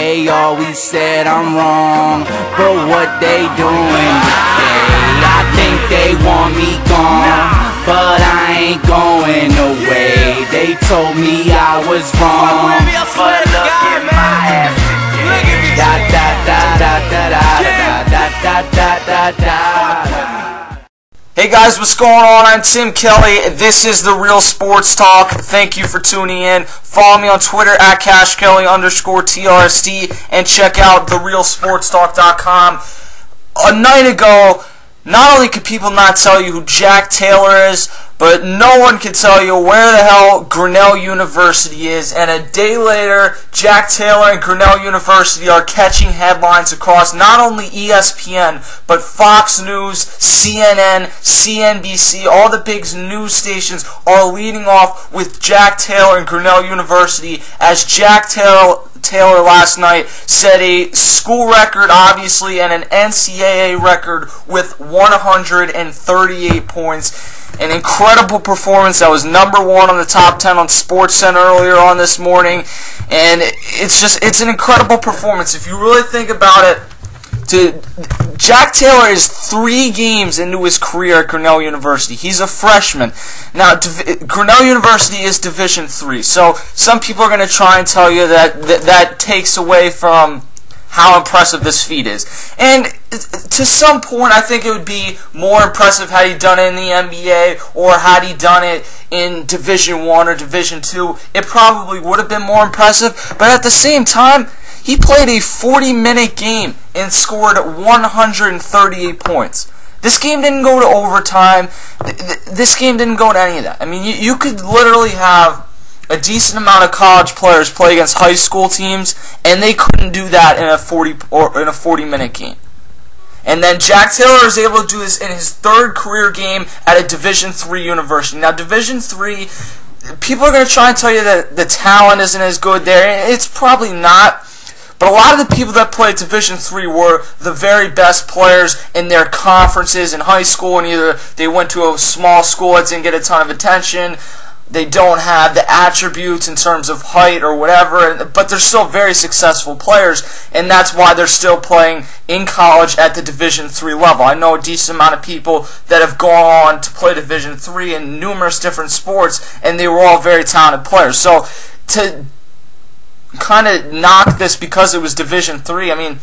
They always said I'm wrong, but what they doing today? I think they want me gone, but I ain't going away. They told me I was wrong, but look at my ass today. Da da da da da da da da da da da. Hey guys, what's going on? I'm Tim Kelly. This is The Real Sports Talk. Thank you for tuning in. Follow me on Twitter at CashKelly_TRST and check out TheRealSportsTalk.com. A night ago, not only could people not tell you who Jack Taylor is, but no one can tell you where the hell Grinnell University is. And a day later, Jack Taylor and Grinnell University are catching headlines across not only ESPN, but Fox News, CNN, CNBC, all the big news stations are leading off with Jack Taylor and Grinnell University, as Jack Taylor last night set a school record, obviously, and an NCAA record with 138 points. An incredible performance that was #1 on the top 10 on SportsCenter earlier on this morning, and it's an incredible performance. If you really think about it, Jack Taylor is 3 games into his career at Grinnell University. He's a freshman. Now, Grinnell University is Division III, so some people are going to try and tell you that takes away from how impressive this feat is. And to some point, I think it would be more impressive had he done it in the NBA or had he done it in Division I or Division II. It probably would have been more impressive, but at the same time, he played a 40-minute game and scored 138 points. This game didn't go to overtime. This game didn't go to any of that. I mean, you could literally have a decent amount of college players play against high school teams, and they couldn't do that in a 40-minute game. And then Jack Taylor is able to do this in his 3rd career game at a Division III university. Now, Division III, people are going to try and tell you that the talent isn't as good there. It's probably not. But a lot of the people that played Division III were the very best players in their conferences in high school, and either they went to a small school that didn't get a ton of attention, they don't have the attributes in terms of height or whatever, but they're still very successful players, and that's why they're still playing in college at the Division III level. I know a decent amount of people that have gone on to play Division III in numerous different sports, and they were all very talented players. So to kind of knock this because it was Division III, I mean,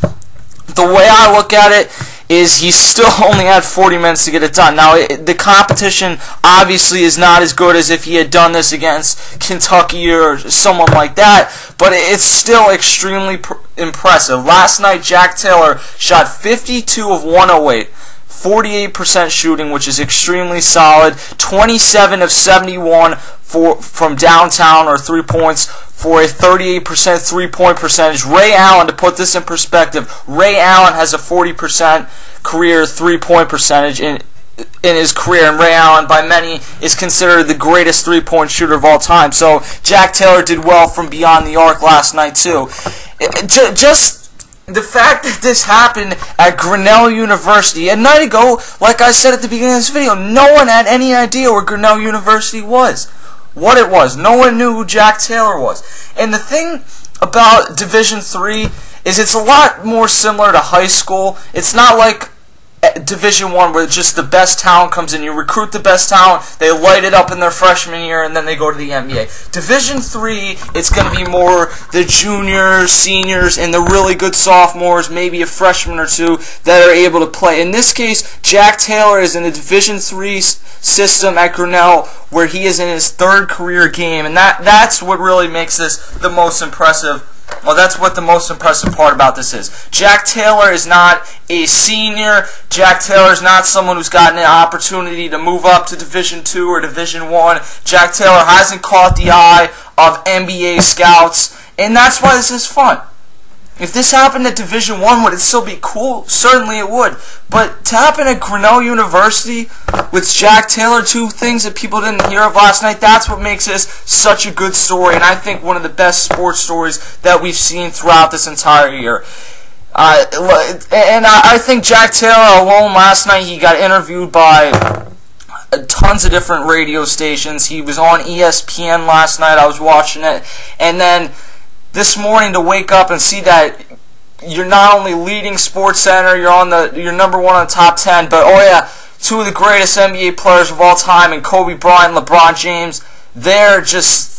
the way I look at it is he still only had 40 minutes to get it done. Now, the competition obviously is not as good as if he had done this against Kentucky or someone like that, but it's still extremely impressive. Last night, Jack Taylor shot 52 of 108. 48% shooting, which is extremely solid. 27 of 71 from downtown or 3 points for a 38% three-point percentage. Ray Allen, to put this in perspective, Ray Allen has a 40% career three-point percentage in his career, and Ray Allen, by many, is considered the greatest three-point shooter of all time. So Jack Taylor did well from beyond the arc last night, too. Just the fact that this happened at Grinnell University a night ago, like I said at the beginning of this video, no one had any idea where Grinnell University was, what it was. No one knew who Jack Taylor was. And the thing about Division III is it's a lot more similar to high school. It's not like Division I where just the best talent comes in. You recruit the best talent, they light it up in their freshman year, and then they go to the NBA. Division III, it's going to be more the juniors, seniors, and the really good sophomores, maybe a freshman or two that are able to play. In this case, Jack Taylor is in the Division III system at Grinnell, where he is in his 3rd career game, and that's what really makes this the most impressive. Well, that's what the most impressive part about this is. Jack Taylor is not a senior. Jack Taylor is not someone who's gotten an opportunity to move up to Division II or Division I. Jack Taylor hasn't caught the eye of NBA scouts, and that's why this is fun. If this happened at Division I, would it still be cool? Certainly it would. But to happen at Grinnell University with Jack Taylor, 2 things that people didn't hear of last night, that's what makes this such a good story, and I think one of the best sports stories that we've seen throughout this entire year. And I think Jack Taylor alone last night, he got interviewed by tons of different radio stations. He was on ESPN last night. I was watching it. And then this morning to wake up and see that you're not only leading SportsCenter, you're number one on the top 10, but oh yeah, two of the greatest NBA players of all time, and Kobe Bryant and LeBron James, they're just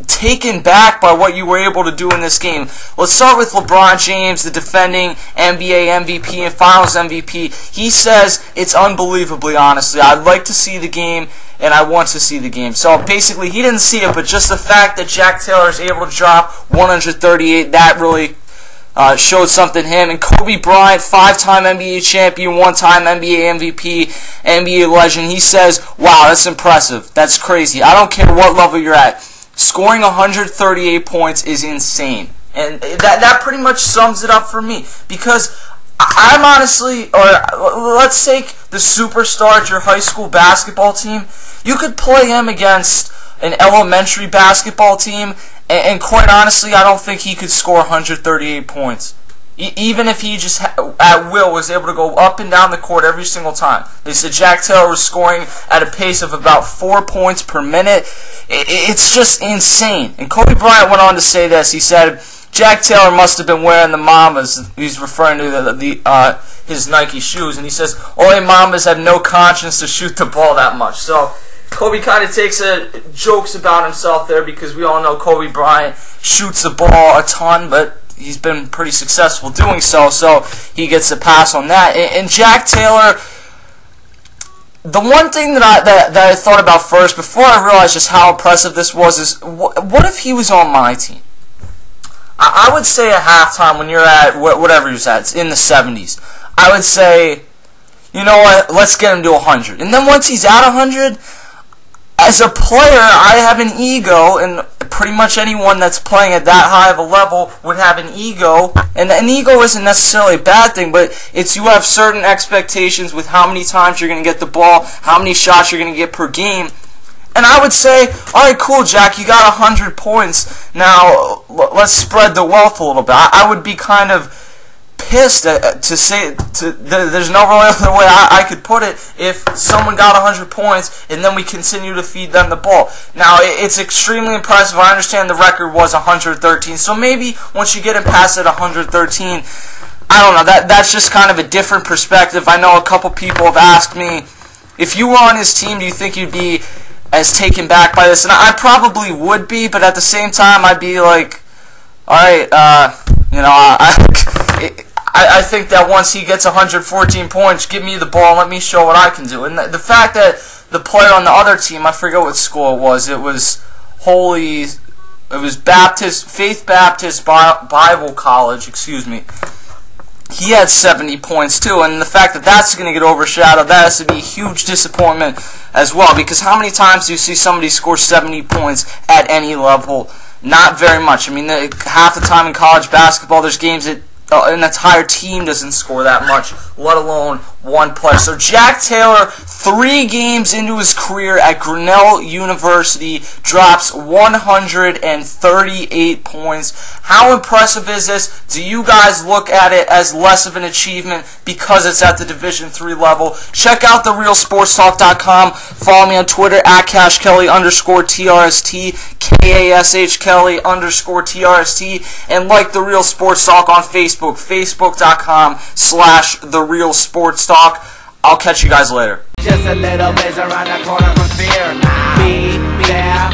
taken back by what you were able to do in this game. Let's start with LeBron James, the defending NBA MVP and Finals MVP. He says it's unbelievably, honestly. I'd like to see the game, and I want to see the game. So basically, he didn't see it, but just the fact that Jack Taylor is able to drop 138, that really showed something him. And Kobe Bryant, 5-time NBA champion, 1-time NBA MVP, NBA legend, he says, wow, that's impressive. That's crazy. I don't care what level you're at. Scoring 138 points is insane. And that pretty much sums it up for me. Because I'm honestly, or let's take the superstar at your high school basketball team. You could play him against an elementary basketball team, and quite honestly, I don't think he could score 138 points. Even if he just, at will, was able to go up and down the court every single time. They said Jack Taylor was scoring at a pace of about 4 points per minute. It's just insane. And Kobe Bryant went on to say this. He said, Jack Taylor must have been wearing the Mambas. He's referring to his Nike shoes. And he says, only Mambas have no conscience to shoot the ball that much. So Kobe kind of takes jokes about himself there, because we all know Kobe Bryant shoots the ball a ton, but he's been pretty successful doing so he gets a pass on that. And Jack Taylor, the one thing that I thought about first, before I realized just how impressive this was, is what if he was on my team? I would say at halftime, when you're at whatever he was at, it's in the 70s, I would say, you know what, let's get him to 100. And then once he's at 100, as a player, I have an ego, and pretty much anyone that's playing at that high of a level would have an ego. And an ego isn't necessarily a bad thing, but it's you have certain expectations with how many times you're going to get the ball, how many shots you're going to get per game. And I would say, alright, cool, Jack, you got 100 points. Now, let's spread the wealth a little bit. I would be kind of pissed there's no really other way I could put it, if someone got 100 points and then we continue to feed them the ball. Now, it's extremely impressive. I understand the record was 113, so maybe once you get it past at 113, I don't know, that's just kind of a different perspective. I know a couple people have asked me, if you were on his team, do you think you'd be as taken back by this? And I probably would be, but at the same time, I'd be like, alright, I think that once he gets 114 points, give me the ball and let me show what I can do. And the fact that the player on the other team, I forget what school it was Faith Baptist Bible College, excuse me. He had 70 points too, and the fact that that's going to get overshadowed, that has to be a huge disappointment as well, because how many times do you see somebody score 70 points at any level? Not very much. I mean, half the time in college basketball, there's games that an entire team doesn't score that much, let alone one player. So Jack Taylor, 3 games into his career at Grinnell University, drops 138 points. How impressive is this? Do you guys look at it as less of an achievement because it's at the Division III level? Check out therealsportstalk.com. Follow me on Twitter at CashKelly_TRST, KASHKelly_TRST, and like The Real Sports Talk on Facebook, Facebook.com/TheRealSportsTalk. I'll catch you guys later. Just a little bit around the corner from fear. Be there.